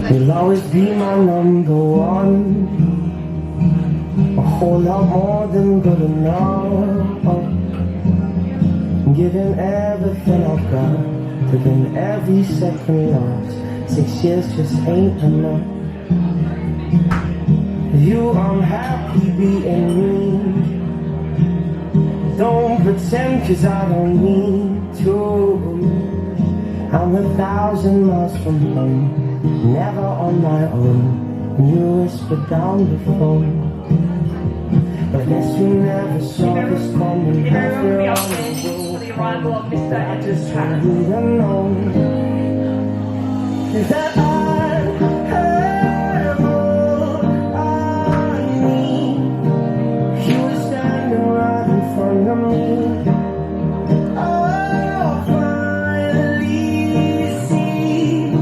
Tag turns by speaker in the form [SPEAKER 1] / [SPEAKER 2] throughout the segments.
[SPEAKER 1] You'll always be my number one. A whole lot more than good enough. Giving everything I've got, taking every second lost. 6 years just ain't enough. You unhappy being me. Don't pretend, 'cause I don't need to. I'm 1,000 miles from home, never on my own. You whisper down the phone, but I guess you never saw this coming.
[SPEAKER 2] Give everyone the update for the arrival of Mr.
[SPEAKER 1] I just want you to know that I have all I need. You were standing right in front of me. Oh, finally see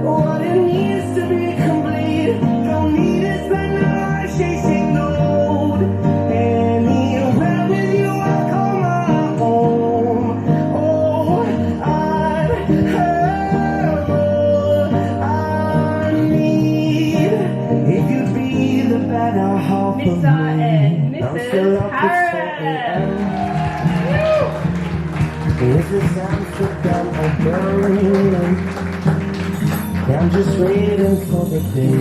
[SPEAKER 1] what it needs to be complete. Don't need to spend my life chasing gold. Anywhere with you, I call my home. Oh, I have all I need. If you'd be the better half of me,
[SPEAKER 2] Mr. and
[SPEAKER 1] I'm
[SPEAKER 2] Mrs.
[SPEAKER 1] still up at 4
[SPEAKER 2] Harris.
[SPEAKER 1] a.m. Is this Amsterdam or Berlin? I'm just waiting for the day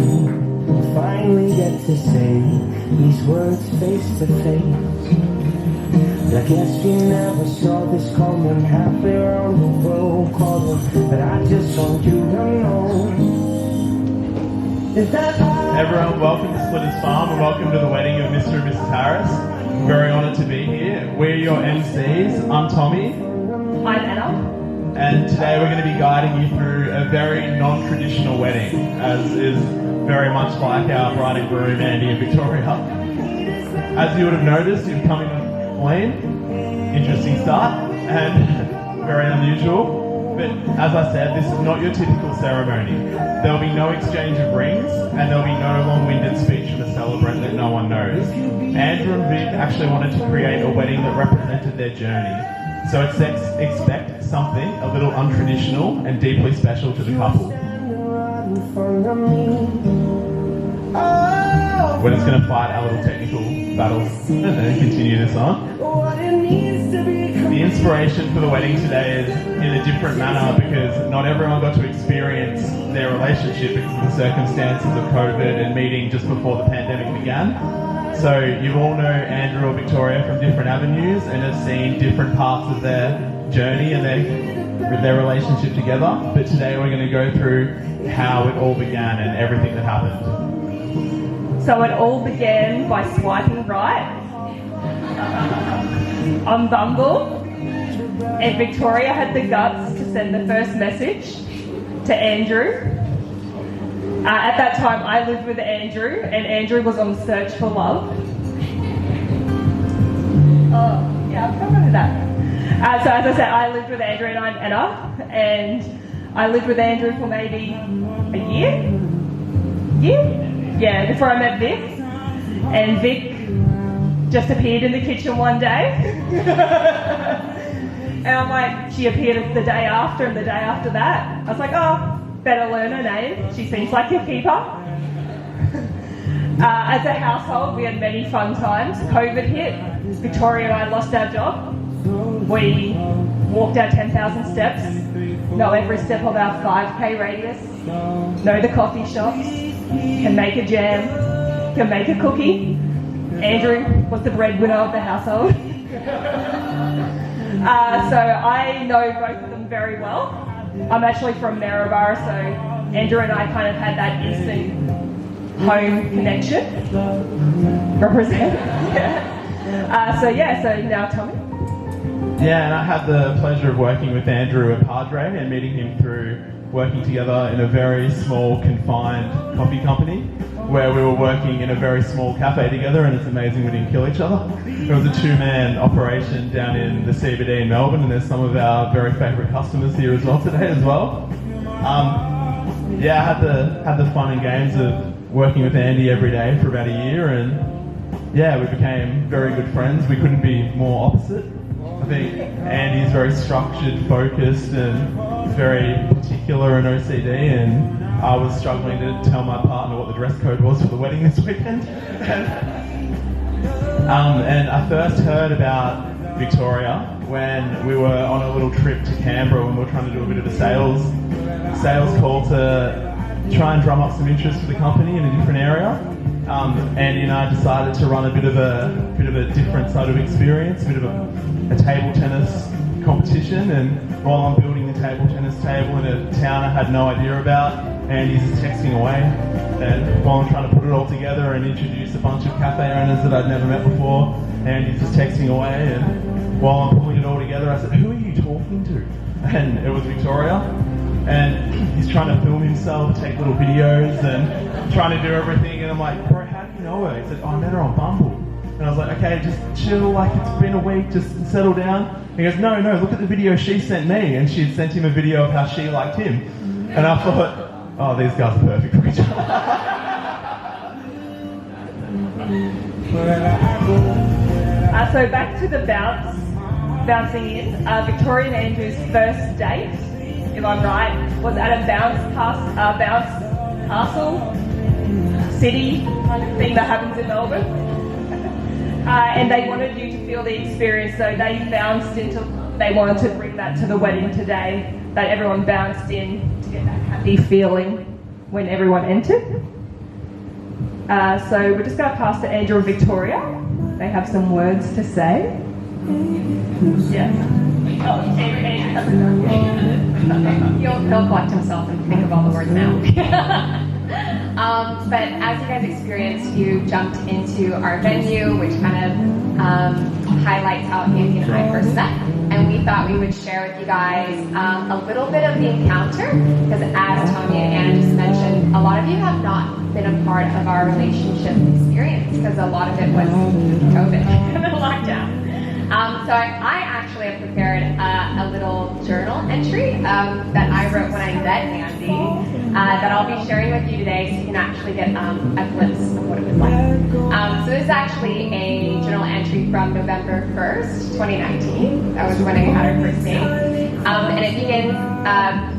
[SPEAKER 1] to finally get to say these words face to face. I guess we never saw this coming, halfway around the world calling, but I just want you to know that
[SPEAKER 3] Everyone, welcome to Splitters Farm and welcome to the wedding of Mr. and Mrs. Harris. Very honoured to be here. We're your MCs. I'm Tommy,
[SPEAKER 2] I'm Anna.
[SPEAKER 3] and today we're going to be guiding you through a very non-traditional wedding, as is very much like our bride and groom, Andy and Victoria. As you would have noticed, you've come in clean. Interesting start, and very unusual. But as I said, this is not your typical ceremony. There'll be no exchange of rings, and there'll be no long-winded speech from a celebrant that no one knows. Andrew and Vic actually wanted to create a wedding that represented their journey. So expect something a little untraditional and deeply special to the couple. We're just going to fight our little technical battles and then continue this on. The inspiration for the wedding today is in a different manner because not everyone got to experience their relationship because of the circumstances of COVID and meeting just before the pandemic began. So you all know Andrew or Victoria from different avenues and have seen different parts of their journey and their relationship together. But today we're going to go through how it all began and everything that happened.
[SPEAKER 2] So it all began by swiping right on Bumble, and Victoria had the guts to send the first message to Andrew. At that time, I lived with Andrew, and Andrew was on search for love. Oh, yeah, I'll come into that. So as I said, I lived with Andrew, and I'm Anna, and I lived with Andrew for maybe a year? Yeah, before I met Vic. And Vic just appeared in the kitchen one day. And I'm like, she appeared the day after and the day after that. I was like, oh, better learn her name. She seems like a keeper. As a household, we had many fun times. COVID hit. Victoria and I lost our job. We walked our 10,000 steps. Know every step of our 5K radius. Know the coffee shops. Can make a jam. Can make a cookie. Andrew was the breadwinner of the household. So I know both of them very well. I'm actually from Maryborough, so Andrew and I kind of had that instant home connection. Represent. Yeah. So now tell me.
[SPEAKER 3] Yeah, and I had the pleasure of working with Andrew at Padre and meeting him through working together in a very small, confined coffee company where we were working in a very small cafe together, and it's amazing we didn't kill each other. It was a two-man operation down in the CBD in Melbourne, and there's some of our very favourite customers here as well today as well. I had the fun and games of working with Andy every day for about a year, and yeah, we became very good friends. We couldn't be more opposite. I think Andy's very structured, focused, and very particular and OCD, and I was struggling to tell my partner what the dress code was for the wedding this weekend. And I first heard about Victoria when we were on a little trip to Canberra when we were trying to do a bit of a sales call to try and drum up some interest for the company in a different area. Andy and I decided to run a bit of a different sort of experience, a bit of a table tennis competition. And while I'm building the table tennis table in a town I had no idea about, Andy's just texting away. And while I'm trying to put it all together and introduce a bunch of cafe owners that I'd never met before, Andy's just texting away. And while I'm pulling it all together, I said, "Who are you talking to?" And it was Victoria. And he's trying to film himself, take little videos and trying to do everything. And I'm like, "Bro, how do you know her?" He said, "Oh, I met her on Bumble." And I was like, "Okay, just chill, like it's been a week, just settle down." And he goes, no, look at the video she sent me. And she had sent him a video of how she liked him. And I thought, oh, these guys are perfect for each other.
[SPEAKER 2] So back to the bouncing in. Victoria and Andrew's first date, if I'm right, was at a bounce castle city kind of thing that happens in Melbourne. And they wanted you to feel the experience, so they wanted to bring that to the wedding today, that everyone bounced in to get that happy feeling when everyone entered. So we're just going to pass to Andrew and Victoria. They have some words to say. Yes. Oh,
[SPEAKER 4] He'll collect himself and think of all the words now. But as you guys experienced, you jumped into our venue, which kind of highlights how Andy and I first met. And we thought we would share with you guys a little bit of the encounter, because as Tommy and Anna just mentioned, a lot of you have not been a part of our relationship experience, because a lot of it was COVID and the lockdown. So I actually have prepared a little journal entry that I wrote when I met Andy that I'll be sharing with you today, so you can actually get a glimpse of what it was like. So this is actually a journal entry from November 1st, 2019. That was when I had our first date. And it begins,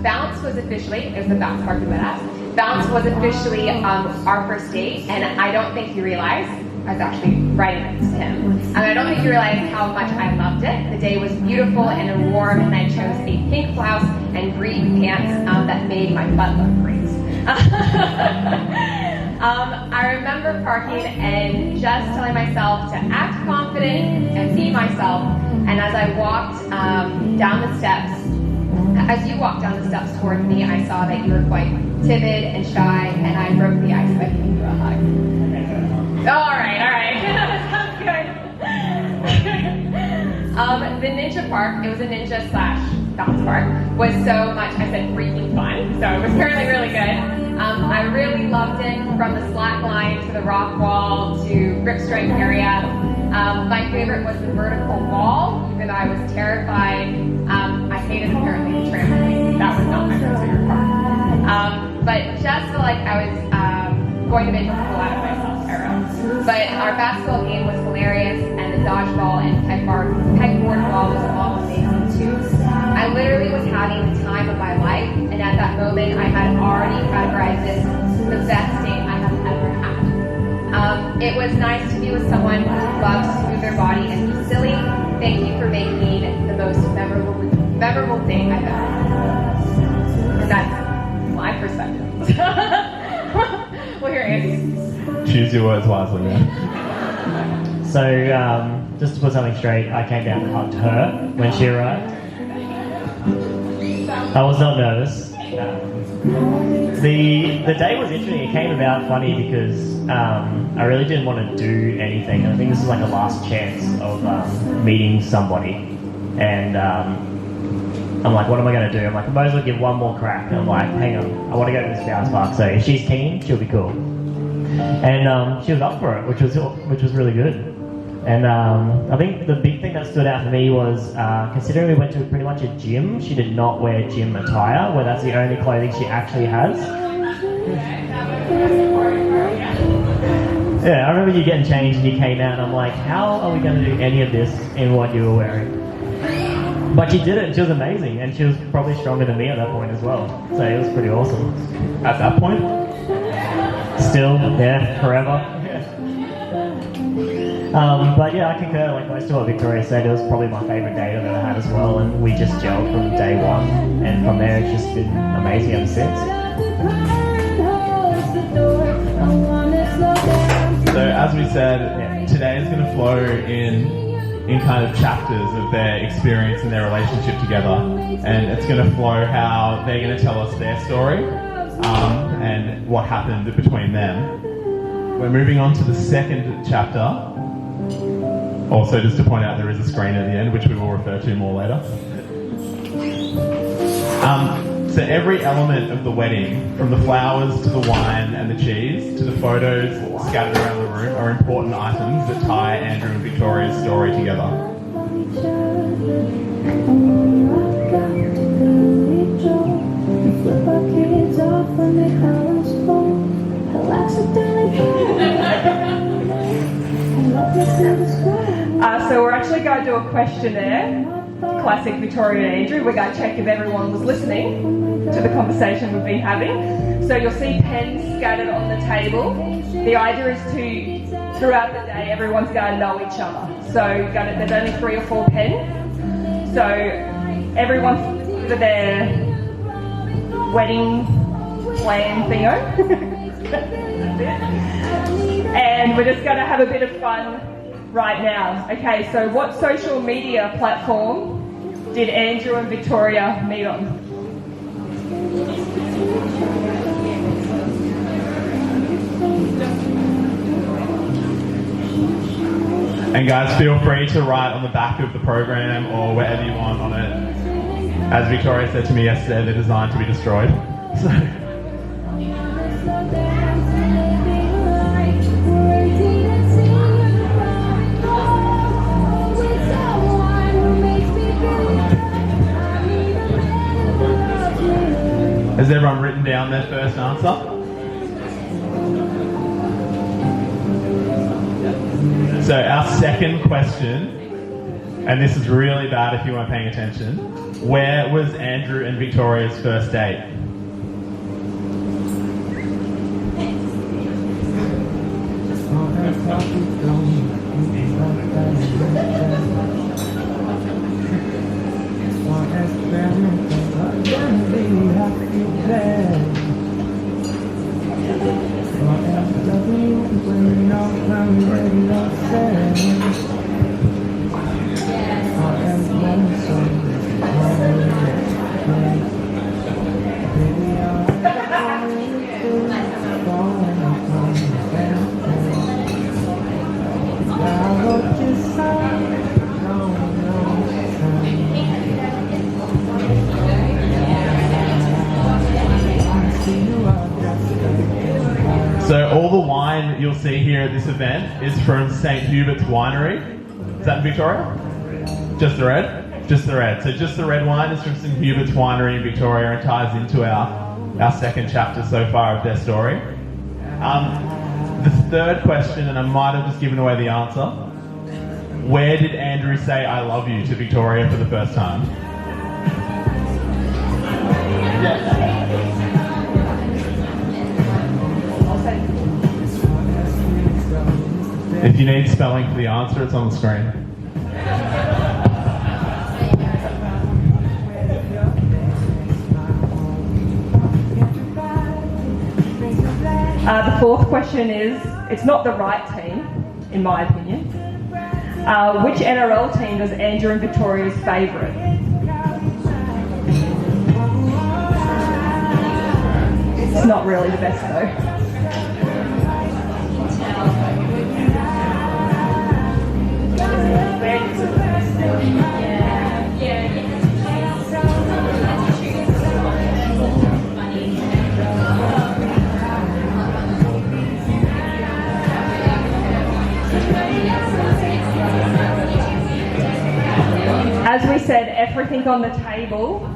[SPEAKER 4] Bounce was officially, it was the Bounce park we met at. Bounce was officially our first date, and I don't think you realize, I was actually writing this to him. And I don't think you realize how much I loved it. The day was beautiful and warm, and I chose a pink blouse and green pants that made my butt look great. I remember parking and just telling myself to act confident and be myself. And as I walked down the steps, as you walked down the steps toward me, I saw that you were quite timid and shy, and I broke the ice by giving you a hug. All right. Sounds good. The Ninja Park, it was a ninja / bounce park, was so much, I said, freaking fun. So it was apparently really good. I really loved it, from the slack line to the rock wall to grip strength area. My favorite was the vertical wall, even though I was terrified. I hated, apparently, the trampoline. That was not my favorite part. But just felt like I was going to make a fool out of myself. But our basketball game was hilarious, and the dodgeball and pegboard ball was all amazing too. I literally was having the time of my life, and at that moment I had already categorized this the best date I have ever had. It was nice to be with someone who loves to move their body and be silly. Thank you for making the most memorable date I've ever had. And that's my perspective. Well, here, Andy.
[SPEAKER 3] Choose your words wisely, man.
[SPEAKER 5] So, just to put something straight, I came down and hugged her when she arrived. I was not nervous. The day was interesting. It came about funny because I really didn't want to do anything. I think this is like a last chance of meeting somebody. And I'm like, what am I going to do? I'm like, I might as well give one more crack. And I'm like, hang on, I want to go to this bounce park. So if she's keen, she'll be cool. And she was up for it, which was really good. And I think the big thing that stood out for me was, considering we went to pretty much a gym, she did not wear gym attire, where that's the only clothing she actually has. Yeah, I remember you getting changed and you came out, and I'm like, how are we going to do any of this in what you were wearing? But she did it, and she was amazing, and she was probably stronger than me at that point as well. So it was pretty awesome.
[SPEAKER 3] At that point?
[SPEAKER 5] Still, yeah, forever. But yeah, I concur, like most of what Victoria said, it was probably my favourite date I've ever had as well, and we just gelled from day one, and from there it's just been amazing ever since.
[SPEAKER 3] So as we said, today is going to flow in kind of chapters of their experience and their relationship together, and it's going to flow how they're going to tell us their story and what happened between them. We're moving on to the second chapter. Also, just to point out, there is a screen at the end, which we will refer to more later. So every element of the wedding, from the flowers to the wine and the cheese to the photos scattered around the room, are important items that tie Andrew and Victoria's story together.
[SPEAKER 2] So we're actually going to do a questionnaire, classic Victoria and Andrew. We're going to check if everyone was listening to the conversation we've been having. So you'll see pens scattered on the table. The idea is to, throughout the day, everyone's going to know each other. So there's only 3 or 4 pens. So everyone's for their wedding plan thingo. And we're just going to have a bit of fun right now. Okay, so what social media platform did Andrew and Victoria meet on?
[SPEAKER 3] And guys, feel free to write on the back of the program or wherever you want on it. As Victoria said to me yesterday, they're designed to be destroyed. So. Has everyone written down their first answer? So our second question, and this is really bad if you weren't paying attention, where was Andrew and Victoria's first date? So all the wine that you'll see here at this event is from St. Hubert's Winery. Is that in Victoria? Just the red? Just the red. So just the red wine is from St. Hubert's Winery in Victoria and ties into our second chapter so far of their story. The third question, and I might have just given away the answer, where did Andrew say I love you to Victoria for the first time? Yes. If you need spelling for the answer, it's on the screen.
[SPEAKER 2] The fourth question is, it's not the right team, in my opinion. Which NRL team was Andrew and Victoria's favourite? It's not really the best though. As we said, everything on the table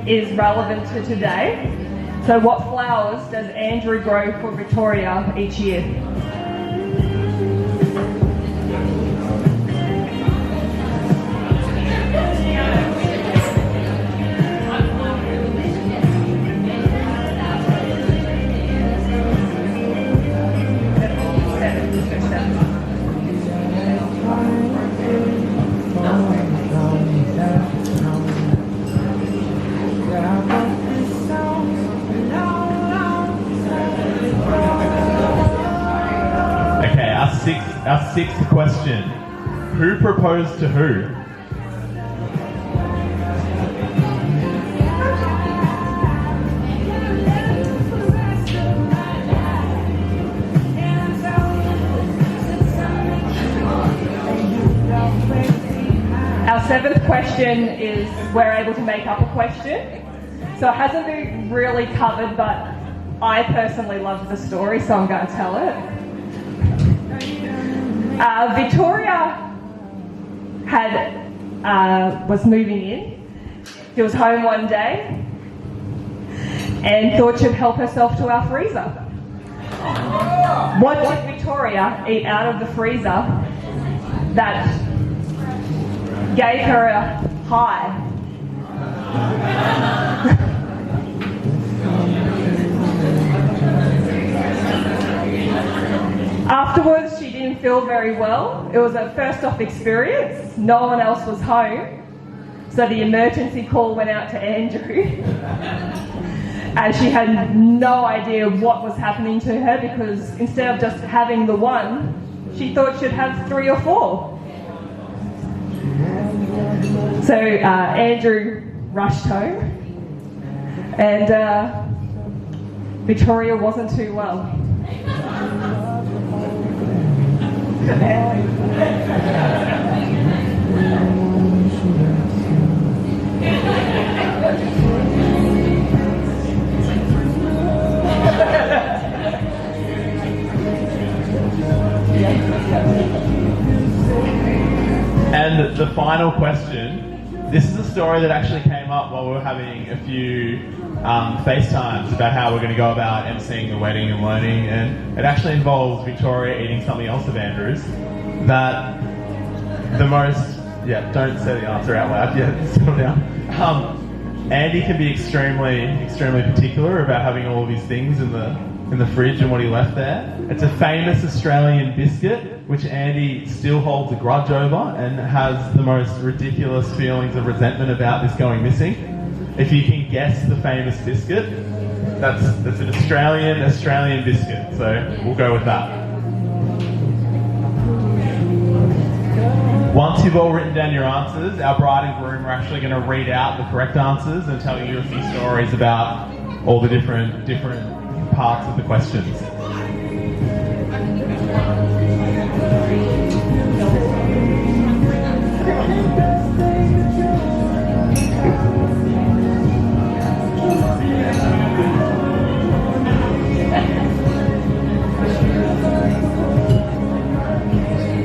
[SPEAKER 2] is relevant to today. So what flowers does Andrew grow for Victoria each year?
[SPEAKER 3] sixth question. Who proposed to who?
[SPEAKER 2] Our seventh question is we're able to make up a question. So it hasn't been really covered, but I personally loved the story, so I'm going to tell it. Victoria was moving in. She was home one day and thought she'd help herself to our freezer. What did Victoria eat out of the freezer that gave her a high? Afterwards, she didn't feel very well. It was a first-off experience. No one else was home. So the emergency call went out to Andrew. And she had no idea what was happening to her because instead of just having the one, she thought she'd have 3 or 4. So Andrew rushed home and Victoria wasn't too well.
[SPEAKER 3] And the final question. This is a story that actually came up while we were having a few FaceTimes about how we're going to go about emceeing the wedding and learning, and it actually involves Victoria eating something else of Andrew's. That the most, don't say the answer out loud yet, settle down. Andy can be extremely particular about having all of his things in the fridge and what he left there. It's a famous Australian biscuit, which Andy still holds a grudge over and has the most ridiculous feelings of resentment about this going missing. If you can guess the famous biscuit, that's an Australian biscuit, so we'll go with that. Once you've all written down your answers, our bride and groom are actually going to read out the correct answers and tell you a few stories about all the different parts of the questions.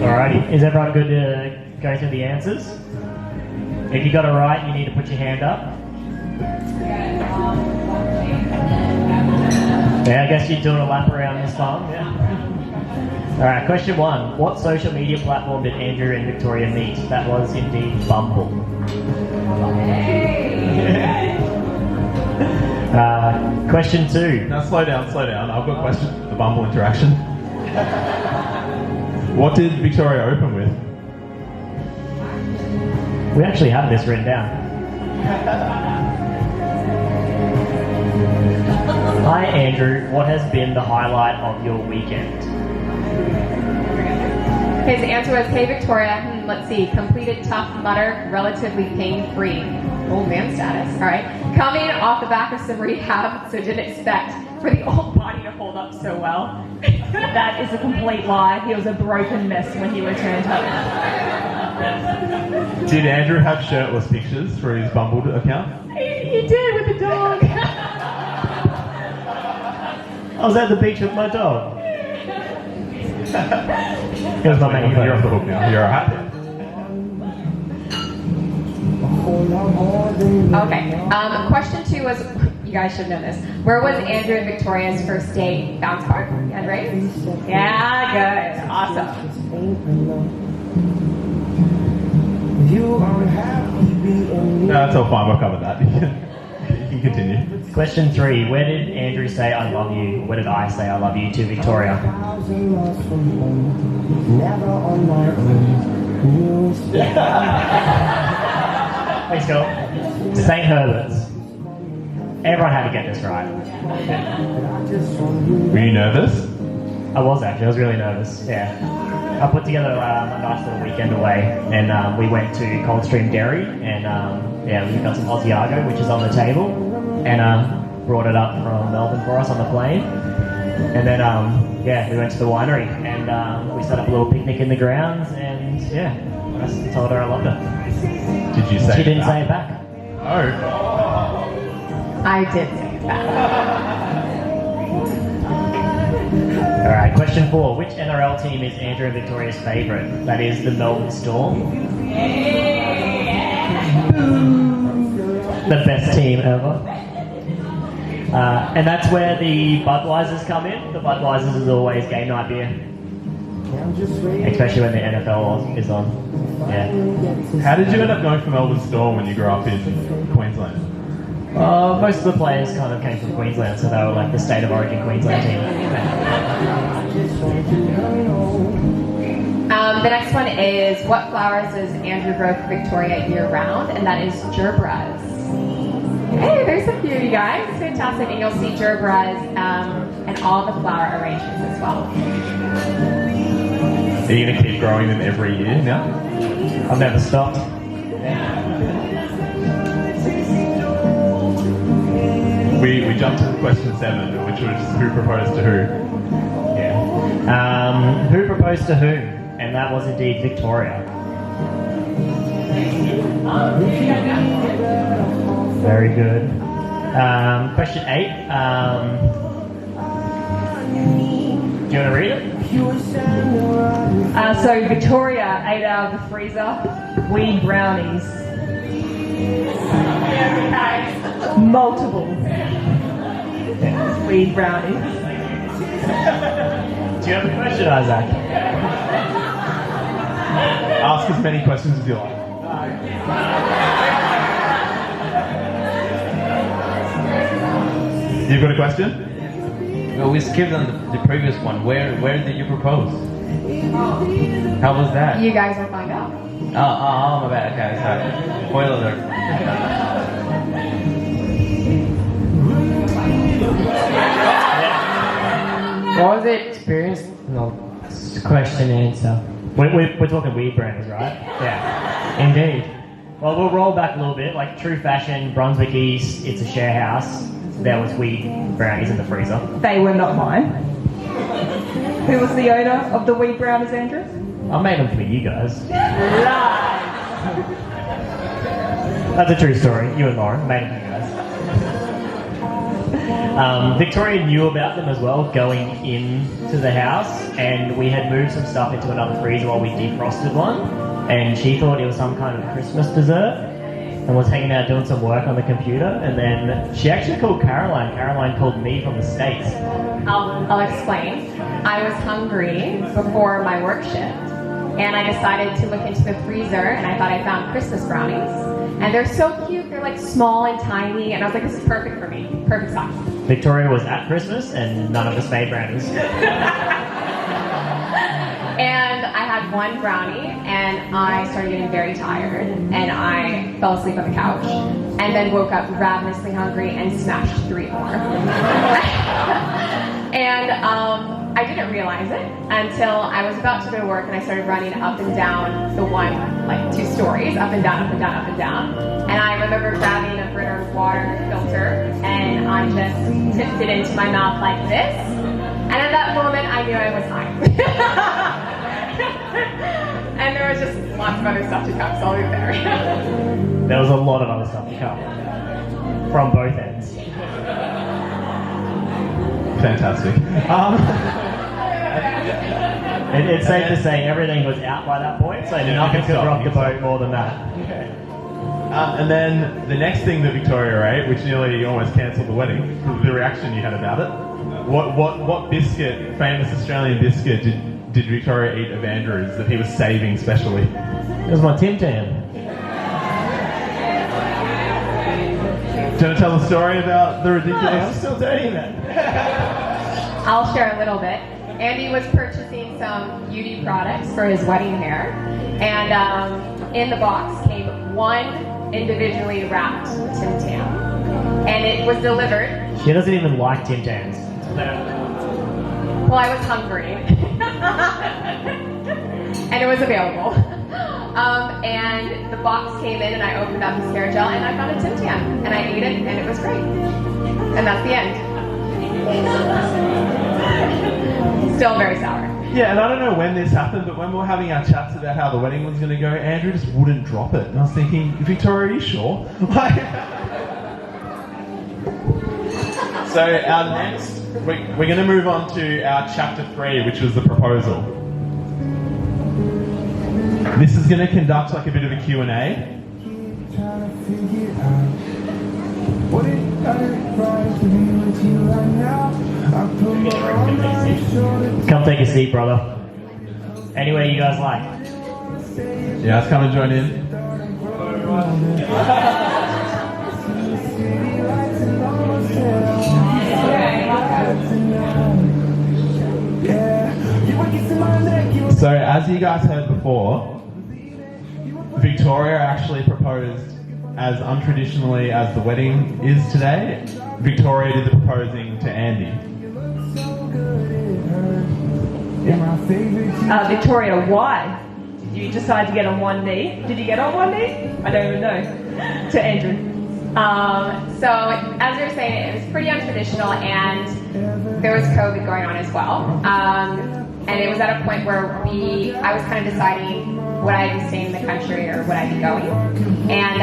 [SPEAKER 5] Alrighty, is everyone good to go through the answers? If you got it right, you need to put your hand up. Yeah, I guess you're doing a lap around this time, yeah. Alright, question 1. What social media platform did Andrew and Victoria meet? That was indeed Bumble. Question 2.
[SPEAKER 3] Now slow down. I've got questions for the Bumble interaction. What did Victoria open with?
[SPEAKER 5] We actually have this written down. Hi Andrew, what has been the highlight of your weekend?
[SPEAKER 4] His answer was, hey Victoria, let's see, completed Tough Mudder, relatively pain-free. Old man status, alright. Coming off the back of some rehab, so didn't expect for the old body to hold up so well.
[SPEAKER 2] That is a complete lie. He was a broken mess when he returned home.
[SPEAKER 3] Did Andrew have shirtless pictures for his Bumble account?
[SPEAKER 2] He did with the dog.
[SPEAKER 5] I was at the beach with my dog. Here's my mate.
[SPEAKER 3] You're off the hook now. You're alright.
[SPEAKER 4] Okay, question 2 was, you guys should know this. Where was Andrew and Victoria's first date? Bounce Park? Yeah, right? Yeah, good. Awesome.
[SPEAKER 3] No, that's all fine. We'll cover that. You can continue.
[SPEAKER 5] Question 3. Where did Andrew say I love you? Where did I say I love you to Victoria? Thanks, girl. St. Herbert's. Everyone had to get this right.
[SPEAKER 3] Were you nervous?
[SPEAKER 5] I I was actually. I was really nervous. Yeah. I put together a nice little weekend away, and we went to Coldstream Dairy, and yeah, we got some Asiago, which is on the table, and brought it up from Melbourne for us on the plane. And then yeah, we went to the winery, and we set up a little picnic in the grounds, and yeah, I told her I loved her.
[SPEAKER 3] Did you say
[SPEAKER 5] She didn't
[SPEAKER 3] that?
[SPEAKER 5] say it back.
[SPEAKER 3] Oh.
[SPEAKER 4] I did say that.
[SPEAKER 5] All right, question 4. Which NRL team is Andrew and Victoria's favourite? That is the Melbourne Storm. The best team ever. And that's where the Budweisers come in. The Budweisers is always game night beer. Especially when the NFL is on. Yeah.
[SPEAKER 3] How did you end up going for Melbourne Storm when you grew up in Queensland?
[SPEAKER 5] Most of the players kind of came from Queensland, so they were like the state of origin Queensland team.
[SPEAKER 4] The next one is, what flowers does Andrew grow for Victoria year round? And that is gerbras. Hey, there's a few of you guys. It's fantastic. And you'll see gerbras and all the flower arrangements as well.
[SPEAKER 3] Are you going to keep growing them every year now?
[SPEAKER 5] I've never stopped.
[SPEAKER 3] We jumped to question 7, which was who proposed to who.
[SPEAKER 5] Yeah. Who proposed to whom? And that was indeed Victoria. Very good. Question 8. Do you want to read it?
[SPEAKER 2] So Victoria ate out of the freezer weed brownies. Multiple weed brownies.
[SPEAKER 5] Do you have a question, Isaac?
[SPEAKER 3] Ask as many questions as you like. You've got a question?
[SPEAKER 6] Well, we skipped on the previous one. Where did you propose? How was that?
[SPEAKER 4] You guys will find out.
[SPEAKER 6] Oh, my bad. Okay, sorry. Spoiler alert.
[SPEAKER 7] What was the experience? No, question and answer.
[SPEAKER 5] We're talking weed brands, right? Yeah. Indeed. Well, we'll roll back a little bit. Like True Fashion, Brunswick East, it's a share house. There was weed brownies in the freezer.
[SPEAKER 2] They were not mine. Who was the owner of the weed brownies, Andrew?
[SPEAKER 5] I made them for you guys.
[SPEAKER 2] Lies.
[SPEAKER 5] That's a true story. You and Lauren made them for you guys. Victoria knew about them as well going into the house, and we had moved some stuff into another freezer while we defrosted one, and she thought it was some kind of Christmas dessert and was hanging out doing some work on the computer, and then she actually called Caroline. Caroline called me from the States.
[SPEAKER 4] I'll explain. I was hungry before my work shift, and I decided to look into the freezer, and I thought I found Christmas brownies. And they're so cute. They're like small and tiny, and I was like, this is perfect for me. Perfect size.
[SPEAKER 5] Victoria was at Christmas, and none of us made brownies.
[SPEAKER 4] And I had one brownie, and I started getting very tired, and I fell asleep on the couch, and then woke up ravenously hungry and smashed 3 more. And I didn't realize it until I was about to go to work, and I started running up and down the 2 stories, up and down, up and down, up and down. And I remember grabbing a Brita water filter, and I just tipped it into my mouth like this. And at that moment, I knew I was high. And there was just lots of other stuff to come, so I'll leave there.
[SPEAKER 5] There was a lot of other stuff to come from both ends.
[SPEAKER 3] Fantastic.
[SPEAKER 5] It's safe to say everything was out by that point, so nothing could rock the boat more than that.
[SPEAKER 3] And then the next thing that Victoria ate, which nearly almost cancelled the wedding, the reaction you had about it. What biscuit, famous Australian biscuit, did Victoria eat of Andrew's that he was saving specially?
[SPEAKER 5] It was my Tim Tam.
[SPEAKER 3] Do you want to tell the story about the ridiculous?
[SPEAKER 5] I'm still doing that.
[SPEAKER 4] I'll share a little bit. Andy was purchasing some beauty products for his wedding hair, and in the box came one individually wrapped Tim Tam, and it was delivered.
[SPEAKER 5] She doesn't even like Tim Tams.
[SPEAKER 4] Well, I was hungry. And it was available. And the box came in and I opened up his hair gel and I found a Tim Tam. And I ate it and it was great. And that's the end. Still very sour.
[SPEAKER 3] Yeah, and I don't know when this happened, but when we were having our chats about how the wedding was going to go, Andrew just wouldn't drop it. And I was thinking, Victoria, are you sure? So our next, we're going to move on to our chapter 3, which was the proposal. This is going to conduct like a bit of a Q&A.
[SPEAKER 5] Come take a seat, brother. Anywhere you guys like.
[SPEAKER 3] Yeah, let's come and join in. So, as you guys heard before, Victoria actually proposed as untraditionally as the wedding is today. Victoria did the proposing to Andy.
[SPEAKER 2] Victoria, why did you decide to get on one knee? Did you get on one knee? I don't even know. To Andrew.
[SPEAKER 4] So, as we were saying, it was pretty untraditional and there was COVID going on as well. And it was at a point where I was kind of deciding would I be staying in the country or would I be going? And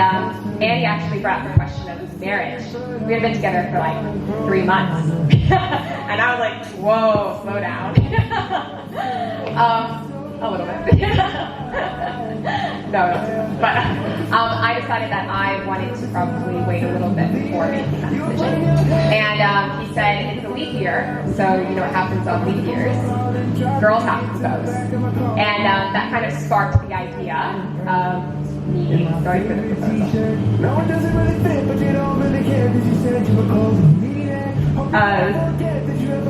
[SPEAKER 4] Andy actually brought up the question of marriage. We had been together for like 3 months. And I was like, whoa, slow down. A little bit. No. But I decided that I wanted to probably wait a little bit before making that decision. And he said it's a leap year, so you know what happens on leap years. Girls have to propose. And that kind of sparked the idea of me going for the proposal.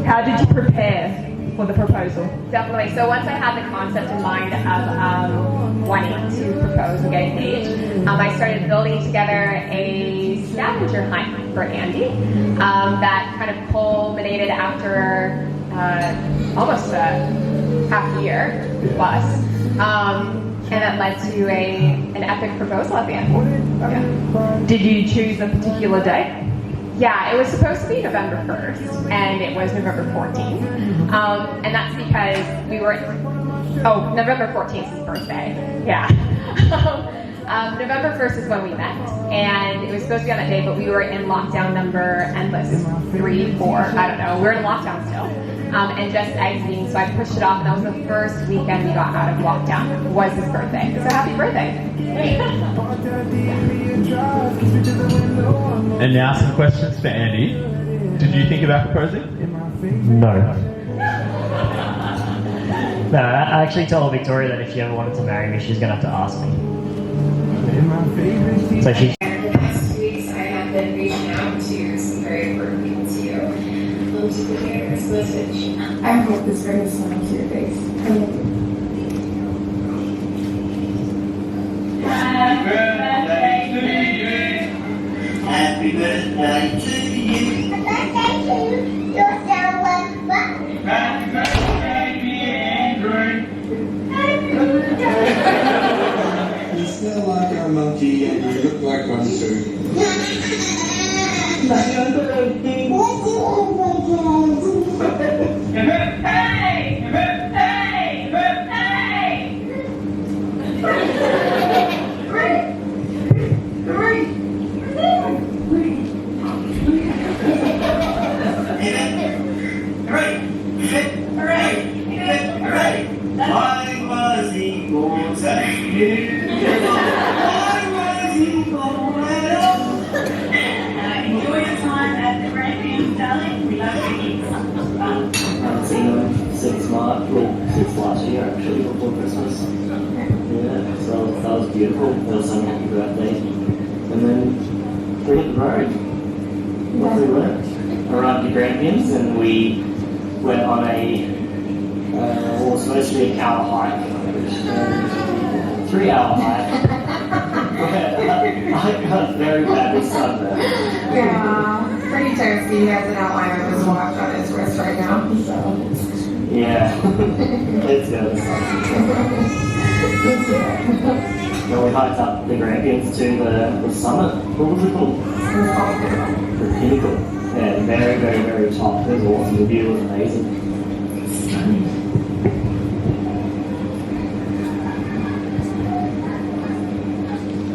[SPEAKER 2] How did you prepare for the proposal?
[SPEAKER 4] Definitely. So once I had the concept in mind of wanting to propose and get engaged, I started building together a scavenger hunt for Andy that kind of culminated after almost half a year plus. And that led to an epic proposal at the end. Yeah.
[SPEAKER 2] Did you choose a particular day?
[SPEAKER 4] Yeah, it was supposed to be November 1st, and it was November 14th. And that's because we were... Oh, November 14th is his birthday. Yeah. November 1st is when we met, and it was supposed to be on that day, but we were in lockdown number endless. 3, 4, I don't know. We're in lockdown still. And just exiting, so I pushed it off, and that was the first weekend we got out of lockdown, was his birthday. So happy birthday.
[SPEAKER 3] And now some questions for Andy. Did you think about proposing?
[SPEAKER 5] No. No, I actually told Victoria that if she ever wanted to marry me, she's going to have to ask me. So she...
[SPEAKER 8] The past 2 weeks, I have been reaching out to some very important people to you. To prepare this message. I hope this brings a smile to your face.
[SPEAKER 9] Happy birthday to you. Happy birthday to you. Happy birthday, dear Andrew.
[SPEAKER 10] You smell like a monkey and you look like one too.
[SPEAKER 9] Enjoy your time at the grandparents, darling. We love you.
[SPEAKER 11] I've seen her since last year actually, before Christmas. Yeah, so that was beautiful. That was some happy birthday. And then we hit the road. What we went? Arrived at grandparents and we went on a, what was supposed to be a hour hike. 3-hour hike. I got very badly sunburned.
[SPEAKER 8] Yeah, pretty toasty. He has an outline of his watch on his wrist right now. So
[SPEAKER 11] Yeah, it's good. Then we hiked up the Grampians to the summit. What was it called? The pinnacle. Yeah, very, very, very top. It was awesome. The view was amazing.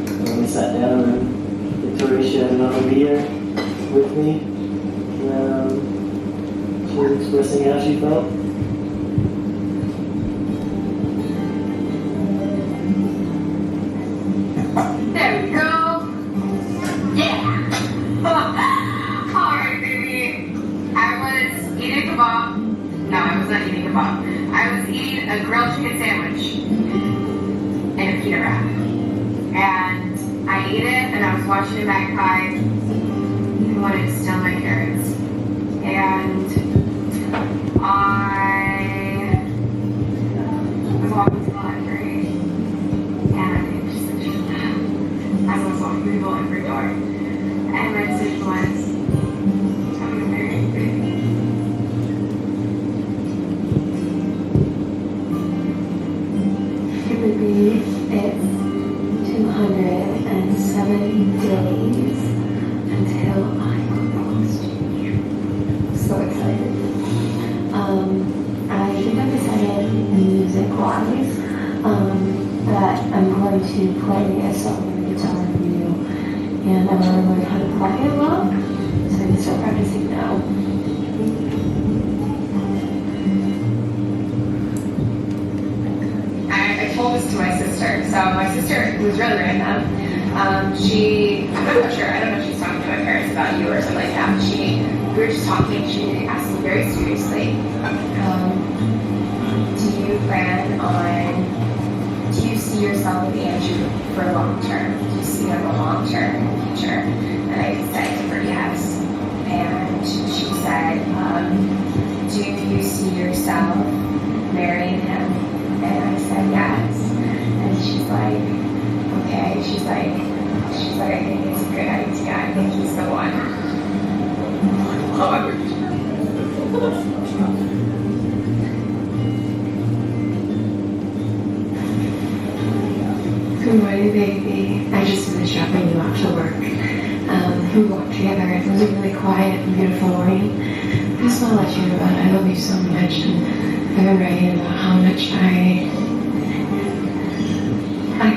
[SPEAKER 11] And then we sat down and Victoria shared another beer with me. She was expressing how she felt.
[SPEAKER 8] There we go. Yeah. Alright, baby. I was eating a kebab. No, I was not eating a kebab. I was eating a grilled chicken sandwich and a pita wrap. And I ate it and I was watching a magpie who wanted to steal my carrots. And I was walking to the library and I made a decision as I was walking through the library door. And my decision was, I'm gonna marry you, baby.
[SPEAKER 12] It's 207 days until I propose to you. So excited. I think I've decided music-wise that I'm going to play a song on the guitar for you, and I want to learn how to play it well, so I can start practicing now.
[SPEAKER 4] I told this to my sister. So my sister was really random. I'm not sure. I don't know if she's talking to my parents about you or something like that. We were just talking. She asked me very seriously, do you see yourself with Andrew for long term? Do you see him a long term in the future? And I said to her, yes. And she said, do you see yourself marrying him? And I said yes. And she's like, okay. She's like, I think it's a good idea. I think he's the one.
[SPEAKER 12] Good morning, baby. I just finished dropping you off to work. We walked together. It was a really quiet and beautiful morning. I just want to let you know that I love you so much, and I've been writing about how much I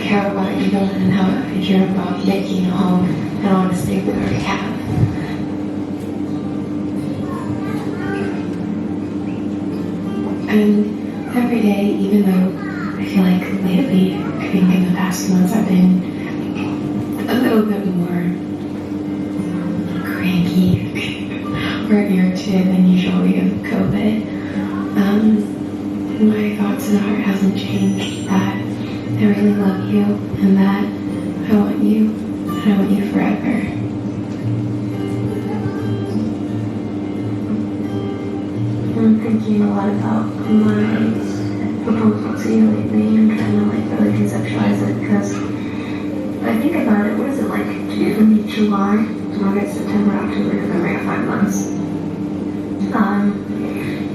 [SPEAKER 12] care about you and how I care about making a home, and I want to stay with our cat. And every day, even though I feel like lately, I think in the past months, I've been a little bit more cranky or irritated than usual because of COVID. My thoughts and heart hasn't changed. That I really love you, and that I want you, and I want you forever. I'm thinking a lot about my proposal to you lately and trying to really conceptualize it, because I think about it, what is it, June, July, August, September, October, November, 5 months.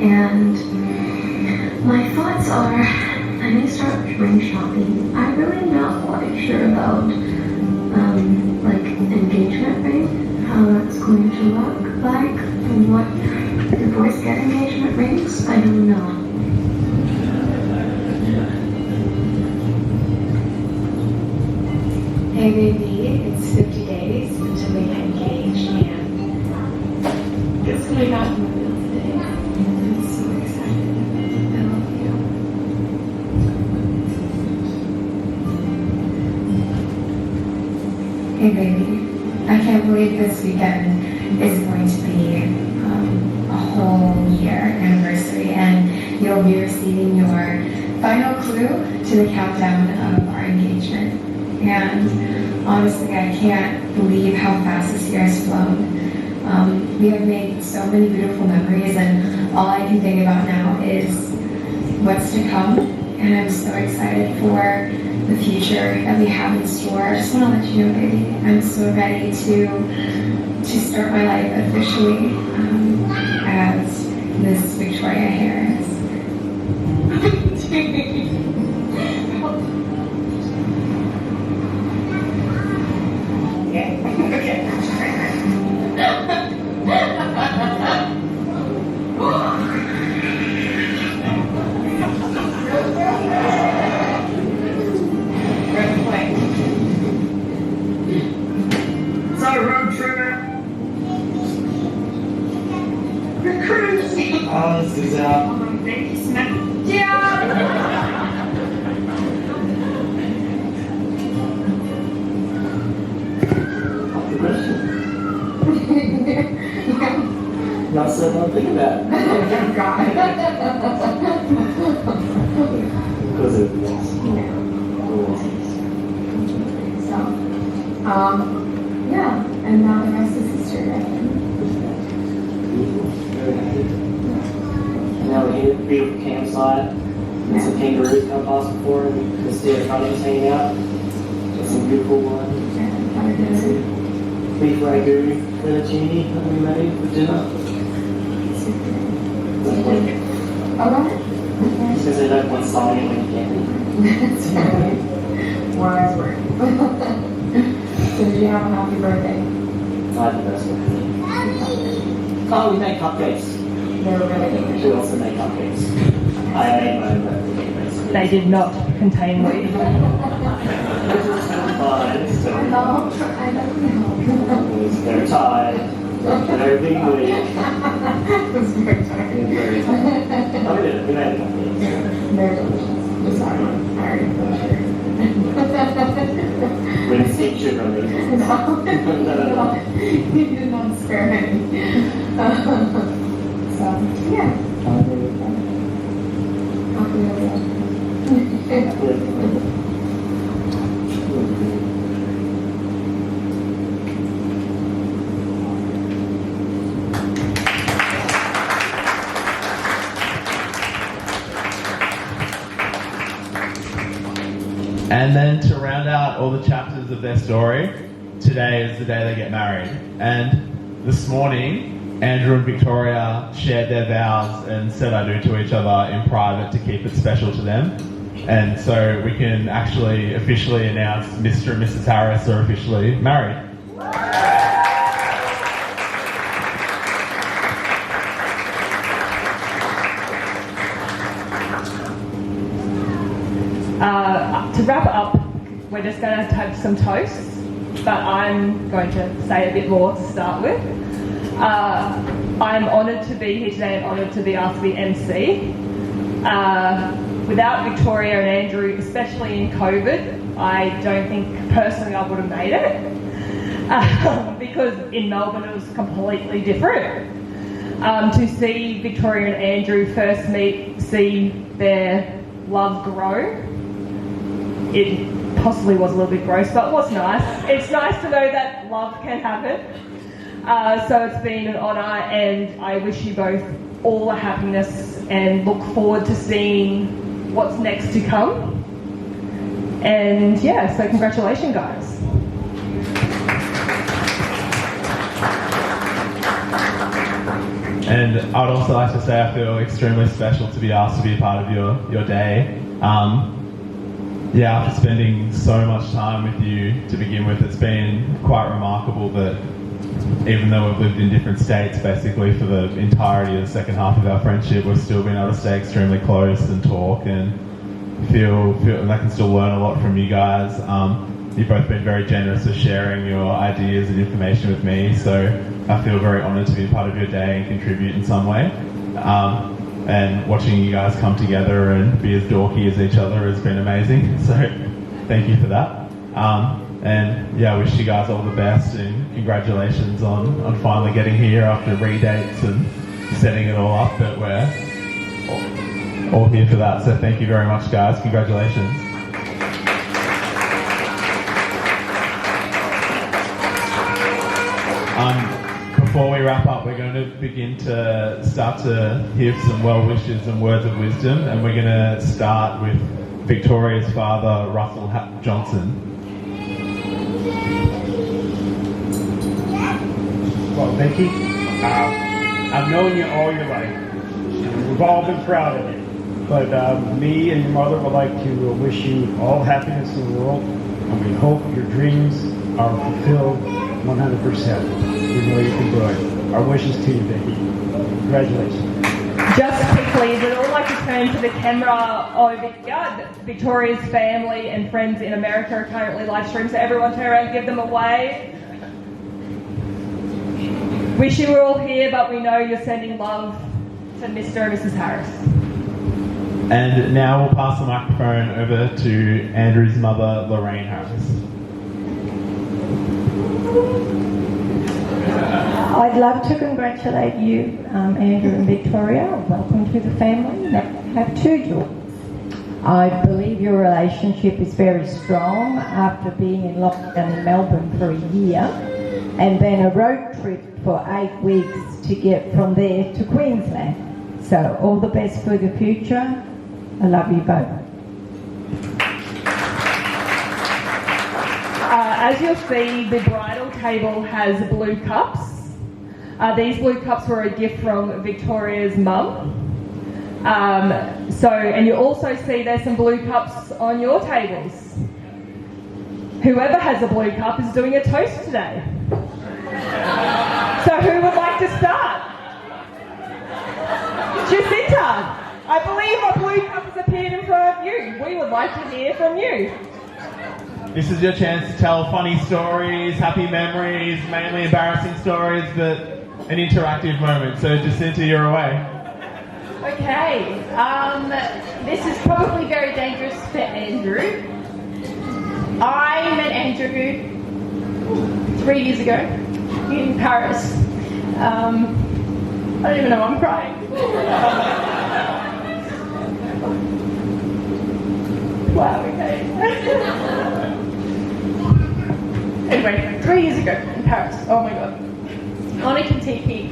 [SPEAKER 12] And my thoughts are, I may start ring shopping. I'm really not quite sure about engagement ring, how that's going to look like, and what, do boys get engagement rings? I don't know. Hey baby, it's 50 days until we get engaged, and guess what I got in the mail today? I'm so excited. I love you. Hey baby, I can't believe this weekend is going to be a whole year anniversary, and you'll be receiving your final clue to the countdown of our engagement. And honestly, I can't believe how fast this year has flown. We have made so many beautiful memories, and all I can think about now is what's to come. And I'm so excited for the future that we have in store. I just want to let you know, baby, I'm so ready to start my life officially as Miss Victoria Harris.
[SPEAKER 10] Road trip. You're crazy. Oh, this is out.
[SPEAKER 8] Thank you, Smith. Yeah.
[SPEAKER 11] Good question. Not so don't think about it.
[SPEAKER 12] Oh, God.
[SPEAKER 11] Because it was.
[SPEAKER 12] So, yeah, and now the rest is history, I think.
[SPEAKER 11] Very happy. And now we're here at a beautiful campsite. And some kangaroos come past before and the steer front of us hanging out. Got some beautiful beef ragu, fettuccine that we made for dinner.
[SPEAKER 12] Alright.
[SPEAKER 11] Because they don't want salty when you can.
[SPEAKER 12] That's right. Wise word. So did you have a happy birthday?
[SPEAKER 11] I had the best one. Oh, we made cupcakes.
[SPEAKER 12] They were really
[SPEAKER 11] We
[SPEAKER 12] delicious.
[SPEAKER 11] also made cupcakes. I made my own birthday cake.
[SPEAKER 2] They did not contain weed.
[SPEAKER 12] No, I don't know.
[SPEAKER 11] They're tied. They're big weed.
[SPEAKER 12] It was very tiring.
[SPEAKER 11] Very tight. Oh, we did it. We made cupcakes.
[SPEAKER 12] They're delicious. I'm sorry. I already finished
[SPEAKER 11] We didn't see sugar on these.
[SPEAKER 12] No. You did not spare any. So, yeah.
[SPEAKER 3] And then to round out all the chapters of their story, today is the day they get married. And this morning, Andrew and Victoria shared their vows and said I do to each other in private to keep it special to them. And so we can actually officially announce Mr. and Mrs. Harris are officially married.
[SPEAKER 2] To wrap it up, we're just going to have some toasts, but I'm going to say a bit more to start with. I'm honoured to be here today and honoured to be asked to be MC. Without Victoria and Andrew, especially in COVID, I don't think personally I would have made it because in Melbourne it was completely different. To see Victoria and Andrew first meet, see their love grow, it possibly was a little bit gross, but it was nice. It's nice to know that love can happen. So it's been an honour, and I wish you both all the happiness and look forward to seeing what's next to come. And yeah, so congratulations, guys.
[SPEAKER 3] And I'd also like to say I feel extremely special to be asked to be a part of your day. After spending so much time with you to begin with, it's been quite remarkable that even though we've lived in different states basically for the entirety of the second half of our friendship, we've still been able to stay extremely close and talk and feel and I can still learn a lot from you guys. You've both been very generous with sharing your ideas and information with me, so I feel very honoured to be a part of your day and contribute in some way. And watching you guys come together and be as dorky as each other has been amazing, so thank you for that. I wish you guys all the best and congratulations on finally getting here after redates and setting it all up, but we're all here for that, so thank you very much guys, congratulations. Before we wrap up, we're going to begin to start to hear some well wishes and words of wisdom, and we're going to start with Victoria's father, Russell Johnson.
[SPEAKER 13] Well, Vicky, I've known you all your life, and we've all been proud of you. But me and your mother would like to wish you all happiness in the world, and we hope your dreams are fulfilled 100%. We know you can do it. Our wishes to you, Vicky. Congratulations.
[SPEAKER 2] Just quickly, we'd all like to turn to the camera over here. Victoria's family and friends in America are currently live streaming, so everyone turn around and give them a wave. Wish you were all here, but we know you're sending love to Mr. and Mrs. Harris.
[SPEAKER 3] And now we'll pass the microphone over to Andrew's mother, Lorraine Harris.
[SPEAKER 14] I'd love to congratulate you, Andrew and Victoria. Welcome to the family. Now you have 2 daughters. I believe your relationship is very strong after being in lockdown in Melbourne for a year and then a road trip for 8 weeks to get from there to Queensland. So all the best for the future. I love you both.
[SPEAKER 2] As you'll see, the bridal table has blue cups. These blue cups were a gift from Victoria's mum. And you also see there's some blue cups on your tables. Whoever has a blue cup is doing a toast today. So who would like to start? Jacinta, I believe a blue cup has appeared in front of you. We would like to hear from you.
[SPEAKER 3] This is your chance to tell funny stories, happy memories, mainly embarrassing stories, but an interactive moment. So Jacinta, you're away.
[SPEAKER 15] Okay, this is probably very dangerous for Andrew. I met Andrew 3 years ago in Paris. I don't even know why I'm crying. Wow, okay. Anyway, 3 years ago in Paris, oh my god, on a Kentucky.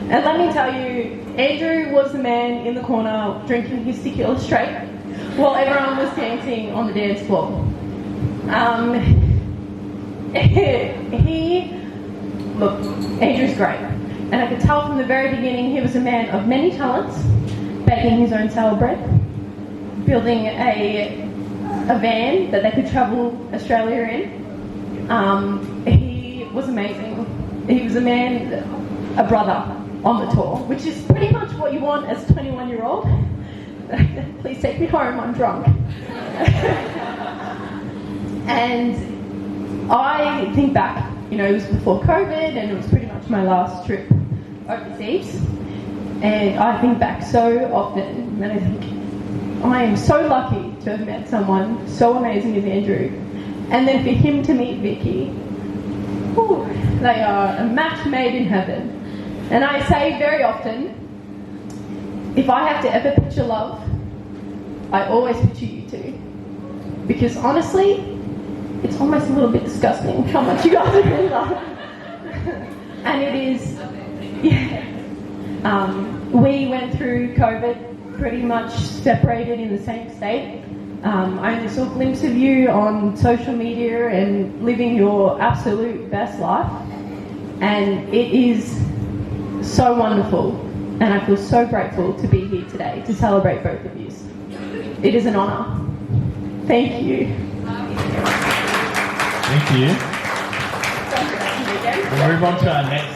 [SPEAKER 15] And let me tell you, Andrew was the man in the corner drinking his tequila straight while everyone was dancing on the dance floor. Look, Andrew's great. And I could tell from the very beginning he was a man of many talents, baking his own sour bread, building a van that they could travel Australia in. He was amazing. He was a man, a brother on the tour, which is pretty much what you want as a 21-year-old. Please take me home, I'm drunk. And I think back, it was before COVID and it was pretty much my last trip overseas. And I think back so often and I think, I am so lucky to have met someone so amazing as Andrew. And then for him to meet Vicky, they are a match made in heaven. And I say very often, if I have to ever picture love, I always picture you two. Because honestly, it's almost a little bit disgusting how much you guys are in love. And it is, we went through COVID pretty much separated in the same state. I only saw a glimpse of you on social media and living your absolute best life. And it is so wonderful. And I feel so grateful to be here today to celebrate both of you. It is an honour. Thank you.
[SPEAKER 3] Thank you. We'll move on to our next.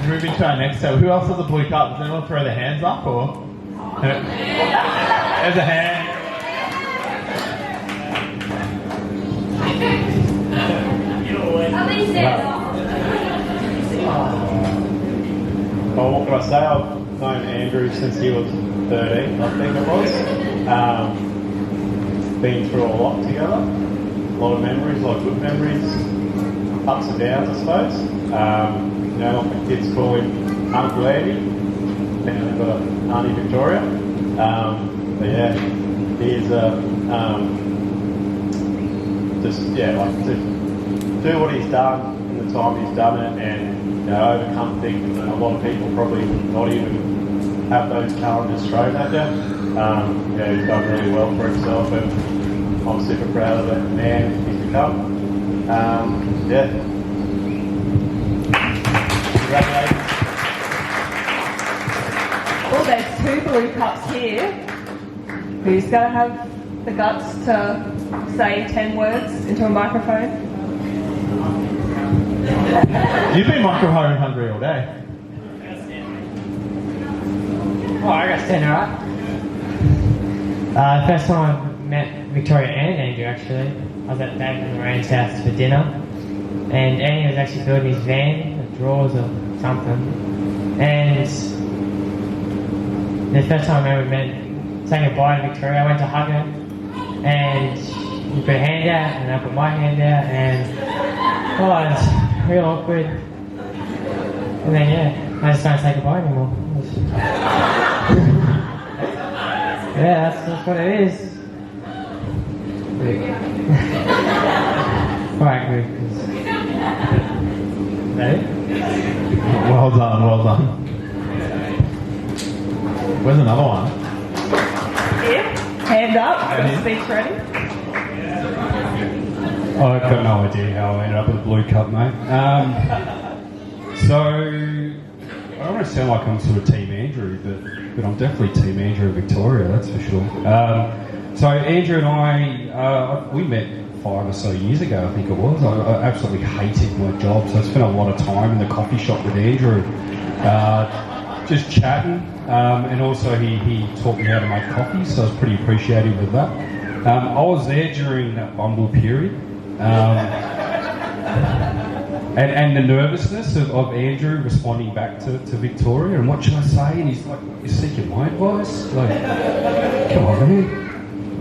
[SPEAKER 3] Move into our next table. Who else has a blue cup? Does anyone throw their hands up or? There's a hand.
[SPEAKER 13] Well, what can I say? I've known Andrew since he was 13, I think it was. Been through a lot together. A lot of memories, a lot of good memories. Ups and downs, I suppose. My kids call him Uncle Andy. And they've got Auntie Victoria. But yeah, he is like to do what he's done in the time he's done it and overcome things that a lot of people probably not even have those challenges thrown at you. He's done really well for himself and I'm super proud of the man he's become. Congratulations.
[SPEAKER 2] Oh, there's 2 blue cups here. Who's going to have the guts to say 10 words into a microphone?
[SPEAKER 3] You've been microphone hungry all day.
[SPEAKER 7] Oh, I got stand alright. First time I met Victoria and Andrew actually, I was at David and Lorraine's house for dinner, and Andy was actually building his van, the drawers or something, and the first time I remember saying goodbye to Victoria, I went to hug her, and you put a hand out, and I put my hand out, and it was real awkward. And then I just don't say goodbye anymore. Yeah, that's what it is. Quite good.
[SPEAKER 3] Well done, well done. Where's another one?
[SPEAKER 2] Here, hand up, got a speech ready.
[SPEAKER 16] I've got no idea how I ended up with a blue cup, mate. So, I don't want to sound like I'm sort of Team Andrew, but I'm definitely Team Andrew and Victoria, that's for sure. So Andrew and I, we met 5 or so years ago, I think it was. I absolutely hated my job, so I spent a lot of time in the coffee shop with Andrew, just chatting, and also he taught me how to make coffee, so I was pretty appreciative of that. I was there during that Bumble period. And the nervousness of Andrew responding back to Victoria, and what should I say? And he's like, "You're seeking my advice? Like, come on, man.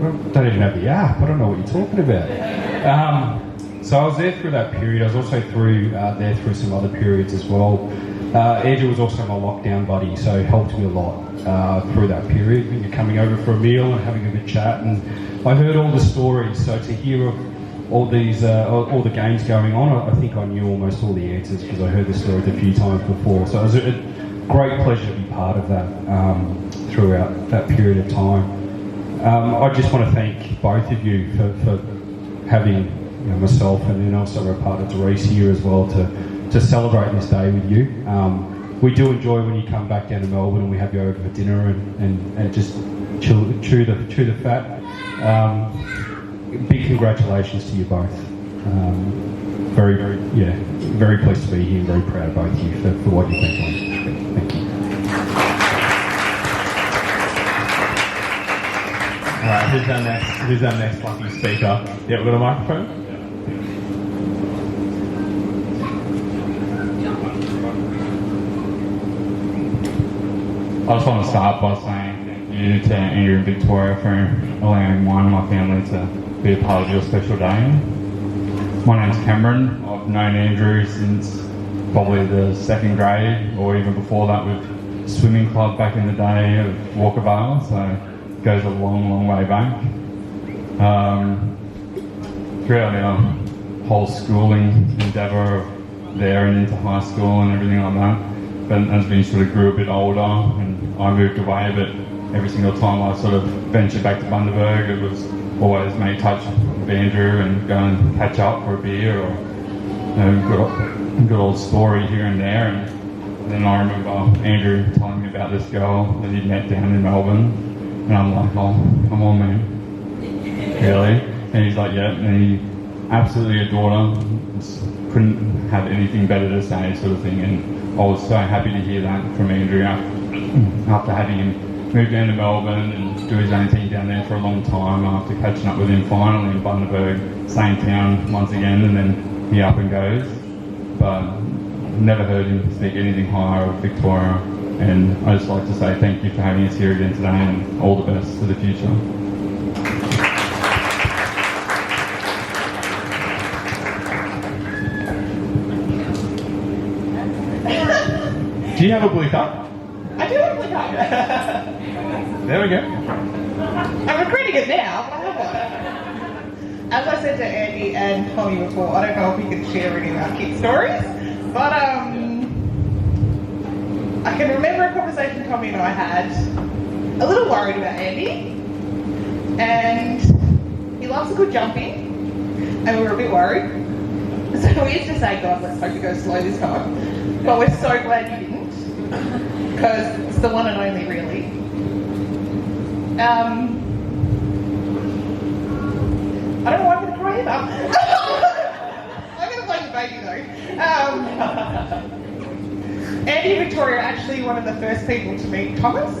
[SPEAKER 16] I don't even have the app. I don't know what you're talking about." So I was there through that period. I was also there through some other periods as well. Andrew was also my lockdown buddy, so he helped me a lot through that period. When you're coming over for a meal and having a good chat, and I heard all the stories. So to hear of all these, all the games going on, I think I knew almost all the answers because I heard the stories a few times before. So it was a great pleasure to be part of that throughout that period of time. I just want to thank both of you for having myself and then also a part of Therese here as well to celebrate this day with you. We do enjoy when you come back down to Melbourne and we have you over for dinner and just chew the fat. Big congratulations to you both. Very pleased to be here and very proud of both of you for what you've been doing. Thank you.
[SPEAKER 3] Alright, who's our next lucky speaker? Yeah, we've got a microphone.
[SPEAKER 17] I just want to start by saying thank you to Andrew and Victoria for allowing mine and my family to be a part of your special day. My name's Cameron. I've known Andrew since probably the 2nd grade, or even before that with swimming club back in the day of Walkervale, so it goes a long way back. Throughout our whole schooling endeavour there and into high school and everything like that, but as we sort of grew a bit older and I moved away, but every single time I sort of ventured back to Bundaberg, it was always make touch with Andrew and go and catch up for a beer or good old story here and there. And then I remember Andrew telling me about this girl that he'd met down in Melbourne, and I'm like, oh, come on, man, really? And he's like, yeah, and he absolutely adored her, just couldn't have anything better to say, sort of thing. And I was so happy to hear that from Andrew after having him move down to Melbourne and do his own thing down there for a long time, after catching up with him finally in Bundaberg, same town once again, and then he up and goes. But never heard him speak anything higher of Victoria, and I just like to say thank you for having us here again today and all the best for the future.
[SPEAKER 3] Do you have a blue cup?
[SPEAKER 18] I do have a blue cup.
[SPEAKER 3] There we go.
[SPEAKER 18] I'm regretting it now, but I have one. As I said to Andy and Tommy before, I don't know if we can share any of our kid stories, but I can remember a conversation Tommy and I had, a little worried about Andy, and he loves a good jumping, and we were a bit worried. So we used to say, God, let's hope he goes slow this time. But we're so glad you didn't, because it's the one and only, really. I don't know why I'm going to cry either. I'm going to blame the baby though. Andy and Victoria are actually one of the first people to meet Thomas.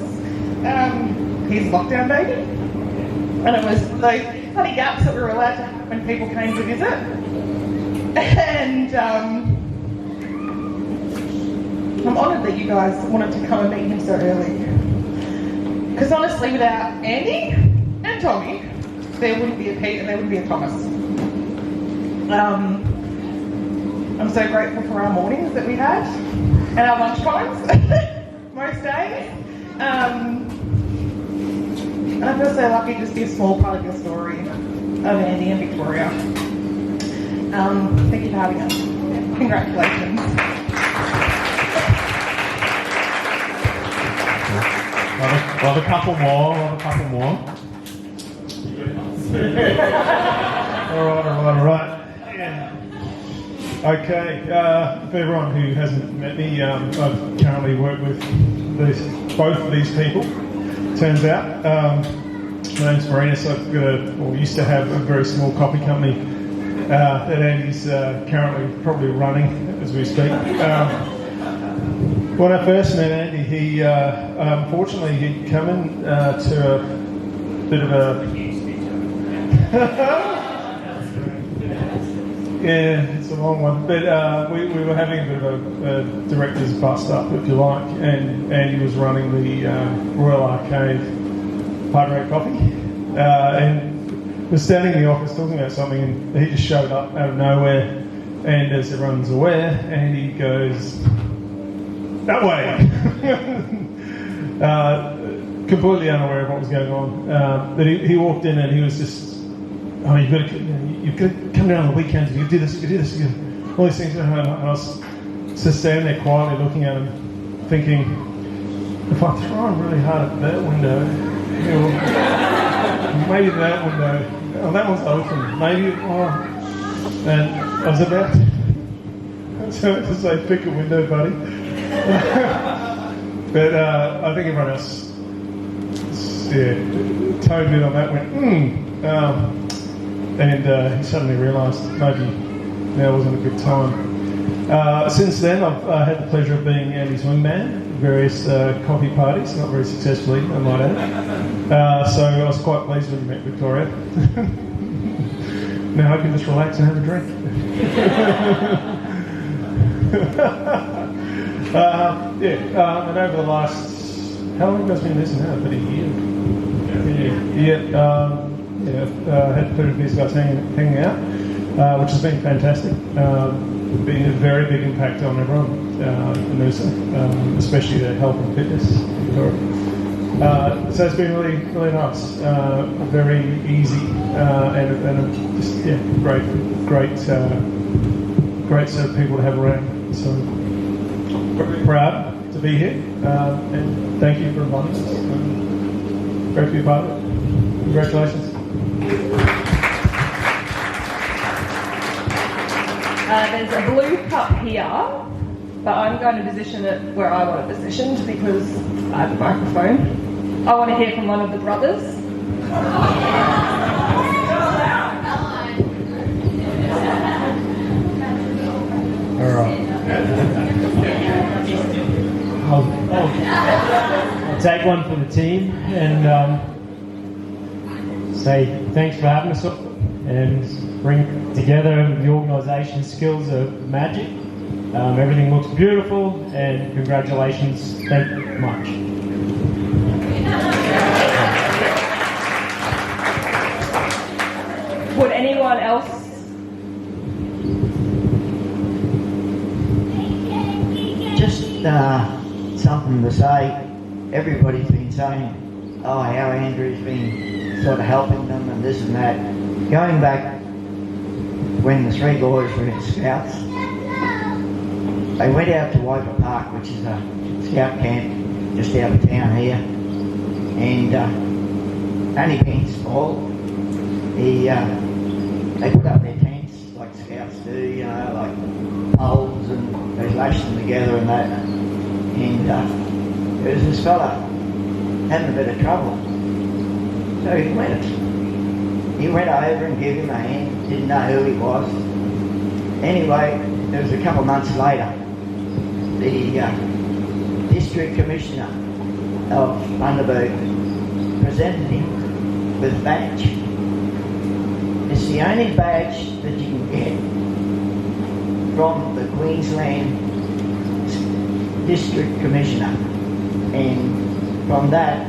[SPEAKER 18] He's lockdown baby. And it was those funny gaps that we were allowed to have when people came to visit. And I'm honoured that you guys wanted to come and meet him so early. Because honestly, without Andy and Tommy, there wouldn't be a Pete and there wouldn't be a Thomas. I'm so grateful for our mornings that we had and our lunch times most days. And I feel so lucky just to be a small part of your story of Andy and Victoria. Thank you for having us. Congratulations.
[SPEAKER 3] Love a couple more. All right. Yeah. Okay, for everyone who hasn't met me, I've currently worked with both of these people. Turns out, my name's Marinus. Used to have a very small coffee company that Andy's currently probably running as we speak. When I first met Andy, he unfortunately he'd come in to a bit of a yeah, it's a long one. But we were having a bit of a director's bust up, if you like, and Andy was running the Royal Arcade Hard Rate Coffee, and was standing in the office talking about something, and he just showed up out of nowhere. And as everyone's aware, Andy goes that way, completely unaware of what was going on. But he walked in and he was just, oh, you've got to come down on the weekends, you do this, all these things. And I was just standing there quietly looking at him, thinking, if I throw him really hard at that window, maybe that window, oh, that one's open, maybe, and I was about to say, pick a window, buddy. But I think everyone else, toned in on that, went, and he suddenly realised maybe now wasn't a good time. Since then, I've had the pleasure of being Andy's wingman at various coffee parties, not very successfully, I might add. So I was quite pleased when you met Victoria. Now I can just relax and have a drink. And over the last, how long has been this now? About a year. Had the pleasure of these guys hanging out, which has been fantastic. Been a very big impact on everyone in Noosa, especially their health and fitness. So it's been really, really nice. Very easy and just great set of people to have around. So very proud to be here, and thank you for inviting us. Great to be a part of it. Congratulations.
[SPEAKER 2] There's a blue cup here, but I'm going to position it where I want it positioned because I have a microphone. I want to hear from one of the brothers.
[SPEAKER 5] All right. I'll take one for the team and say thanks for having us and bring together the organisation skills of magic. Everything looks beautiful and congratulations. Thank you very much.
[SPEAKER 2] Would anyone else?
[SPEAKER 19] Just something to say. Everybody's been saying, oh, how Andrew's been sort of helping them and this and that. Going back when the three boys were in Scouts, they went out to Wiper Park, which is a scout camp just out of town here, and only being small, they put up their tents like Scouts do, like poles, and they lashed them together and that. And there was this fella having a bit of trouble, so he he went over and gave him a hand, didn't know who he was. Anyway, it was a couple of months later, the district commissioner of Bundaberg presented him with a badge. It's the only badge that you can get from the Queensland district commissioner, and from that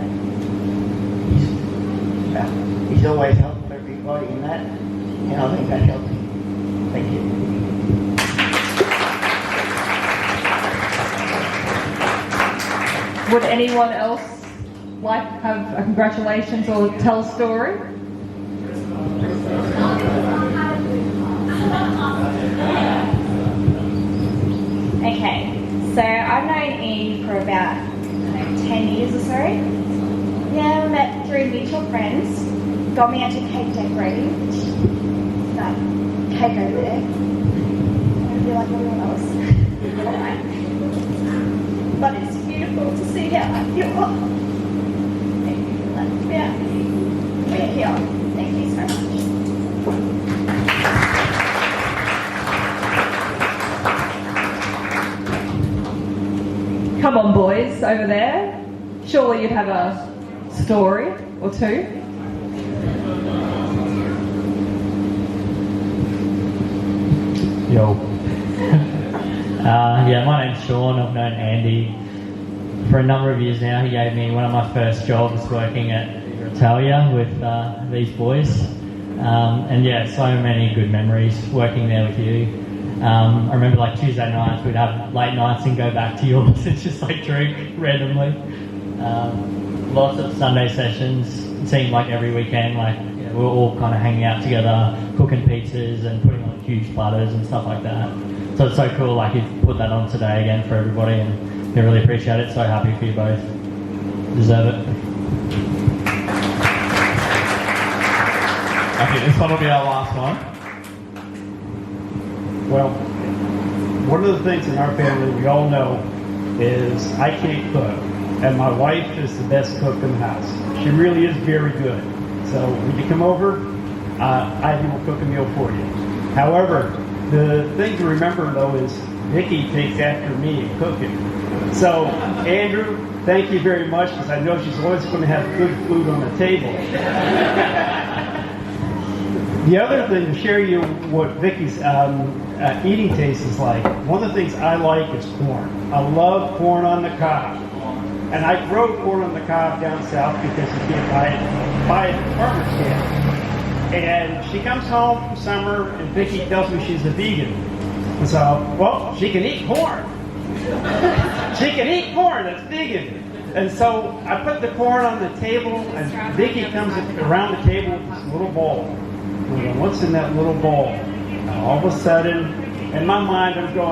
[SPEAKER 19] he's always helped everybody in that, and I think that helped him. Thank you.
[SPEAKER 2] Would anyone else like to have a congratulations or tell a story?
[SPEAKER 20] Okay, so I've known Ian for about 10 years or so. Yeah, we met through mutual friends. Got me into cake decorating, which is that cake over there. I feel like everyone else. Alright. But it's beautiful to see how you are. Thank you for that. Yeah. We're here. Thank you so much.
[SPEAKER 2] Come on, boys, over there. Surely you'd have a story or two.
[SPEAKER 5] Yo. Yeah, my name's Sean. I've known Andy for a number of years now. He gave me one of my first jobs working at Italia with these boys. And yeah, so many good memories working there with you. I remember like Tuesday nights we'd have late nights and go back to yours and just like drink randomly. Lots of Sunday sessions. It seemed like every weekend, like we were all kind of hanging out together, cooking pizzas and putting on huge platters and stuff like that. So it's so cool, like you've put that on today again for everybody, and we really appreciate it. So happy for you both. Deserve it.
[SPEAKER 3] Okay, this one will be our last one.
[SPEAKER 13] Well, one of the things in our family we all know is I can't cook, and my wife is the best cook in the house. She really is very good. So when you come over, Ivy will cook a meal for you. However, the thing to remember though is Vicky takes after me in cooking. So Andrew, thank you very much, because I know she's always going to have good food on the table. The other thing to share you what Vicky's eating taste is like. One of the things I like is corn. I love corn on the cob. And I grow corn on the cob down south because you can't buy it at the farmer's stand. And she comes home from summer and Vicky tells me she's a vegan. And so, well, she can eat corn. She can eat corn, that's vegan. And so I put the corn on the table and Vicky comes around the table with this little bowl. And we go, what's in that little bowl? And all of a sudden, in my mind, I'm going,